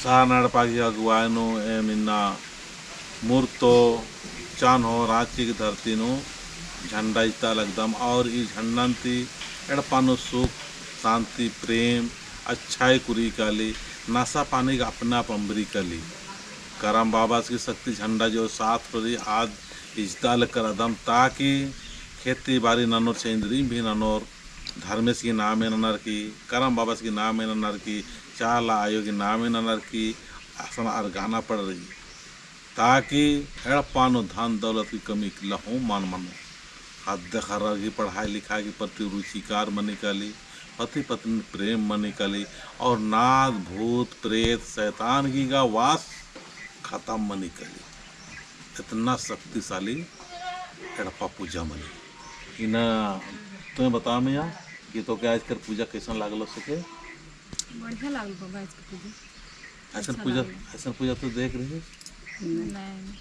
सानाड़ Pagi अगुवायनो M इन्ना मूर्तो चान हो रांची की धरती नु झंडा इता लगदम और ई झंडांती एड़पानो सुख शांति प्रेम अच्छाई कुरी काली नासा पानी का अपना पंबरी कली करम बाबा की शक्ति झंडा जो साथ रही आज इजदाल कर अदम ताकि खेती बाड़ी ननोर सेंद्री भी ननोर धर्मेश की नाम है ननर की करम बाबा की नाम है ननर की चाला आयोग की नाम है ननर की आसन गाना पड़ रही ताकि एड़पानो धन दौलत की कमी लहू मान मनो हद खरा की पढ़ाई लिखाई के प्रति रुचिकार मन निकाली पति पत्नी प्रेम मन निकाली और नाद भूत प्रेत शैतान की का वास खत्म मन निकाली इतना शक्तिशाली एड़पा पूजा मनी इन तुम्हें बता मैं यार ये तो क्या आजकल पूजा कैसा लागल सके बढ़िया लागल बाबा इसके पूजा ऐसा पूजा तो देख रही नहीं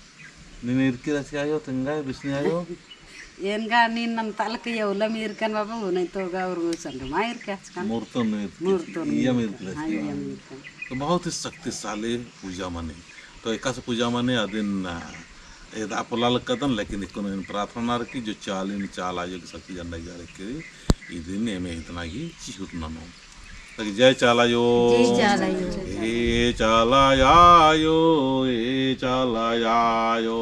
नहीं इरकी रसी आयो तंगा बिस्नी आयो ಏನ್ಗ ನೀನು ನಮ್ಮ ತಾಲೂಕು ಎಲ್ಲ ಮೀರ್ಕನ್ ಬಾಬು ನೈತೋ ಅವ್ರಿಗೂ ಸಂಗ ಮಾಯಿರ್ಕ ಹಚ್ಕೊಂಡು मूर्तों में मूर्तों में। ये तो बहुत ही शक्तिशाली पूजा माने तो एका से पूजा माने अदिन अपोलाल कदन लेकिन इको प्रार्थना रखी जो चालीन चाल आयो की शक्ति जन्ना जा रखी ई दिन में इतना ही चिहुट ननो तक जय चालायो हे चालायो हे चालायो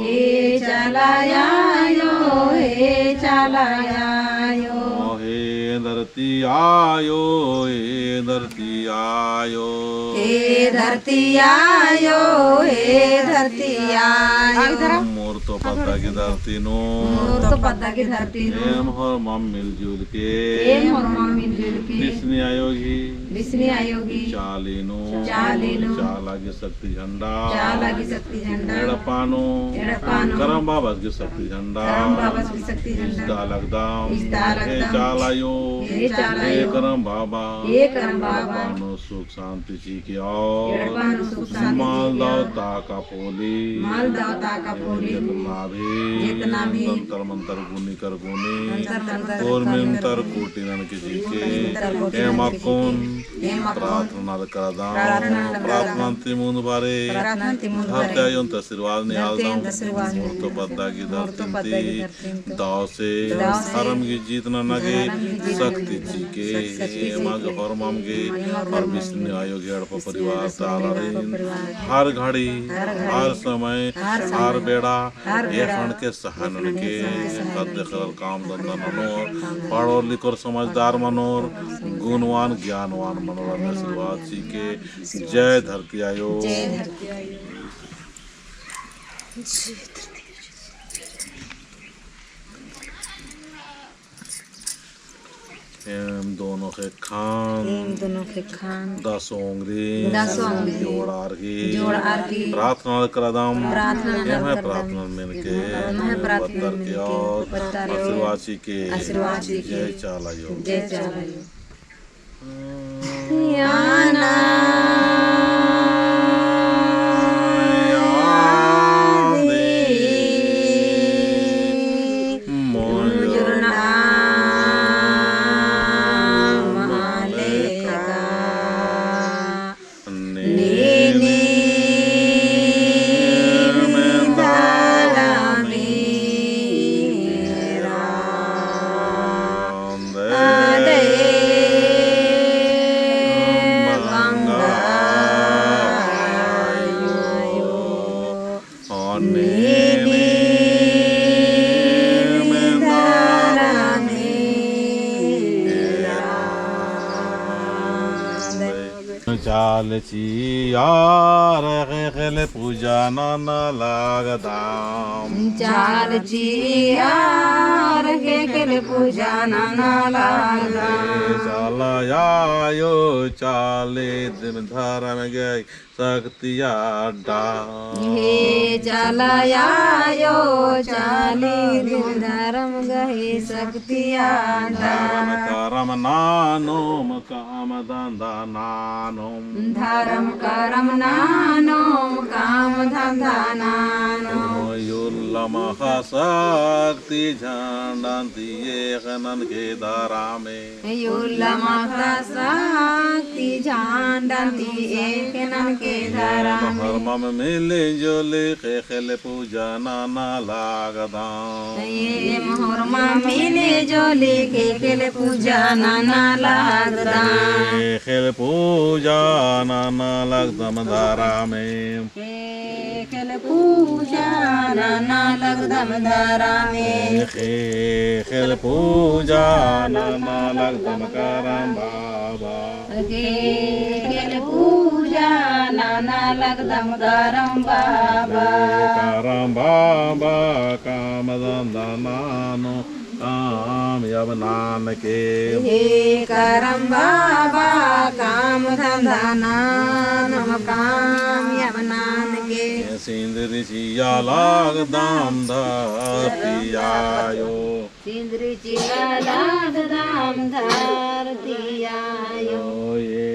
हे चलायायो हे चलायायो हे धरती आयो हे धरती आयो हे धरती आयो हे धरती आयो मूर्तो पता की धरती नो तो पता की धरती एम हर मम मिलजुल के एम और मम्मी मिल के विष्णु आयोगी विष्णु आयोगी चालीनो चालीनो चाला की शक्ति झंडा चाला की शक्ति झंडा एड़पानो एड़पानो करम बाबा की शक्ति झंडा करम बाबा की शक्ति झंडा इस्दा लगदाम इस्दा हे लगदाम चालायो हे चालायो हे करम बाबा हे करम बाबा एड़पानो सुख शांति जी की और एड़पानो सुख शांति माल दावता का पोली माल दावता का पोली जितना भी मंत्र मंत्र गुनी कर गुनी और मिंतर कोटि नन की जी के एम अकुन प्रार्थना करदाम प्रार्थना तिमुन बारे हत्यायों आशीर्वाद निहालदाम मूर्तो पद्दा की धरती दाव से धर्म की जीत न नगे शक्ति जी के मग और मम के और विष्णु आयोग अड़प परिवार तारा हर घड़ी हर समय हर बेड़ा ये खंड के सहन के सत्य खरल काम धंधा मनोर पढ़ो लिखो समझदार मनोर गुणवान ज्ञानवान मनोरम आशीर्वाद जी के जय धरती आयो एम दोनों के खान दसोंगरी जोड़ार की प्रार्थना करदाम प्रार्थना में के पत्थर के और आशीर्वाद के जय चालायो चाल चियार खेले पूजा नाना लागदाम चाल चियार खेले पूजा नाना लागदाम चालायो चाले दिन धर्म गई शक्तिया हे चलायायो चाली दिन धर्म गहे शक्तिया धर्म करम नानोम काम धंधा नानोम धर्म करम नानो काम धंधा नानो युल्लम शक्ति झंडा शांति एक नन के धारा में शक्ति झंडंती एक नन के धारा में हर मम मिले जोले के खेले पूजा नाना लागदाम ये मोहरमा मिले जोले के खेले पूजा नाना लागदा खेल पूजा नाना लगदम धारा में खेल पूजा नाना लगदम धारा में खेल पूजा नाना लगदम करम बाबा खेल पूजा नाना लगदम करम बाबा करम बाबा काम धंधा नानो कामयाब नान के हे करम बाबा काम धंधा नाम कामयाब नान के सिंदरी चिया लाग दाम धरती आयो सिंदरी चिया लाग दाम धरती आयो ये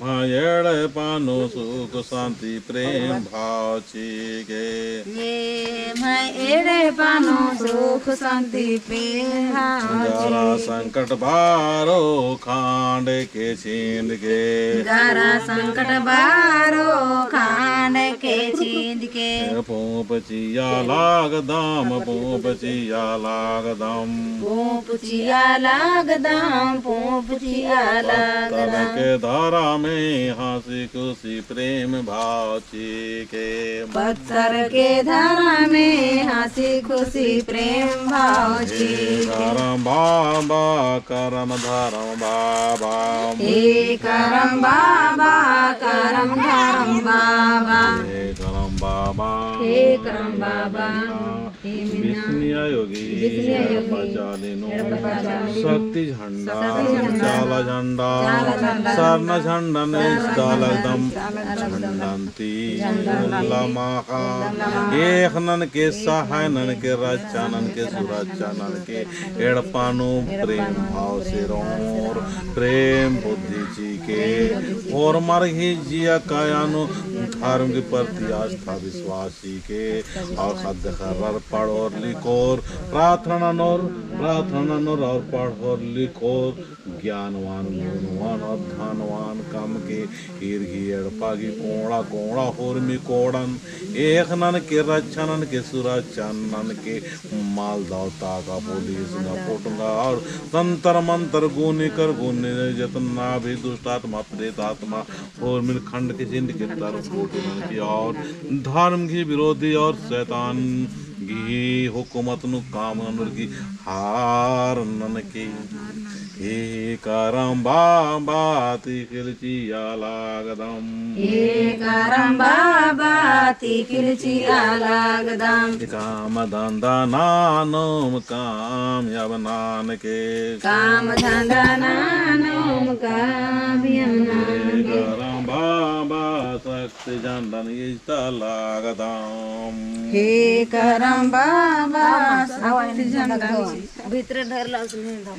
भायड़ पानो सुख शांति प्रेम भाव चिगे ये मैं एड़े पानो सुख शांति प्रेम जरा संकट बारो खांड के छींद के गारा संकट बारो खांड के छींद के पोप चिया लाग दाम पोप चिया लाग दाम पोप चिया लाग दाम पोप चिया लाग दाम के धारा में हंसी खुशी प्रेम भाव के पत्थर के धारा में हंसी खुशी प्रेम भाव जी करम बाबा करम धरम बाबा हे करम बाबा करम धरम बाबा हे करम बाबा हे करम बाबा हे विष्णु योगी बचालिनो शक्ति झंडा चाला झंडा स्वर्ण झंडा निष्ठालदम झंडंती लमाका एक नन के सहाय नन के रक्षा नन के सुरक्षा नन के एड़पानु प्रेम भाव से रोर प्रेम बुद्धि जी के और मर ही जिया कायानु धर्म के प्रति आस्था विश्वासी के और सद खर पढ़ और लिखोर प्रार्थना नोर और पढ़ और लिखोर ज्ञानवान गुणवान और धनवान कम के हीरघी एड़पा की कोड़ा कोड़ा होर मी कोड़न एक नन के रक्षा नन के सुरक्षा नन के माल दावता का पुलिस न पोटूंगा और तंत्र मंत्र गुनी कर गुनी जतना भी दुष्टात्मा प्रेतात्मा और मिल खंड के जिंद के तरफ की और धर्म की विरोधी और शैतान की हुकूमत नु काम की हार नन के हे करम बाबा तिखिल चिया लागदम हे करम बाबा तिखिल चिया लागदम काम धंधा नानोम कामयाब नान के काम धंधा नानोम कामयाब नान के करम बाबा शक्ति झंडन इष्टा लागदम हे करम बाबा शक्ति झंडन भीतर धर ला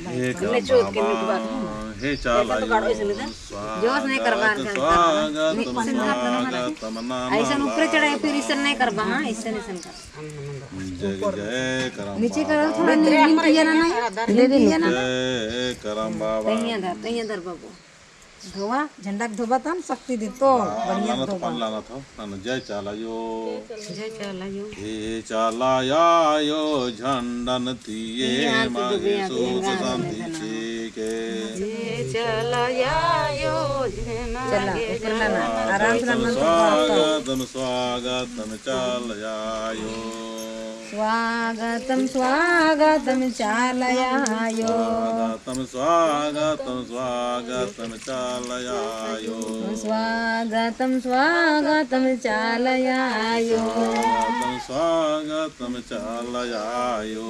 हे करम बाबा हे चाला जोश नहीं करवा स्वागतम स्वागतम ऐसा ऊपर चढ़ाए फिर ऐसा नहीं करवा हां ऐसा नहीं कर जय जय करम नीचे करो थोड़ा नीचे किया ना नहीं दे दिया ना जय करम बाबा तैया धर बाबू धोवा झंडा धोबा तन शक्ति दे तो बढ़िया धोबा लाना था ना जय चाला यो हे चाला यो झंडन थिए मागे सुख शांति के चला यो चला ऊपर लाना आराम से लाना स्वागतम स्वागतम चालया यो स्वागतम स्वागतम चालयायो स्वागतम स्वागतम चालयायो स्वागतम स्वागतम चालयायो स्वागतम चालयायो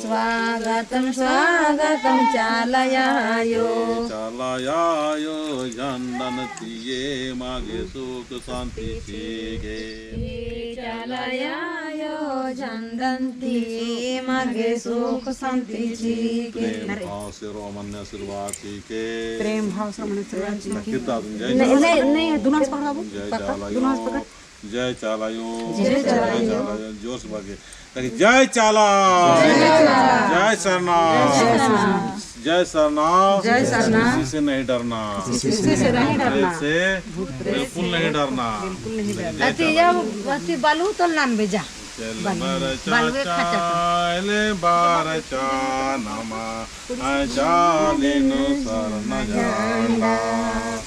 स्वागतम स्वागतम चालयायो चालयायो झंडन थिए मागे सुख शांति सीगे चालयायो झंडंती मागे सुख शांति के भाव से रोमन्य आशीर्वाद के प्रेम भाव से मन आशीर्वाद जय नहीं दुनास पकड़ बाबू दुनास पकड़ जय चालायो जोश बगे जय चाला जय जय सरनाथ जय सरनाथ जय सरनाथ। किसी से नहीं डरना, किसी से नहीं डरना, से बिल्कुल नहीं डरना। अति बालू तो नाम बेजा चल बार चा नमा चालिनु सरन जाना।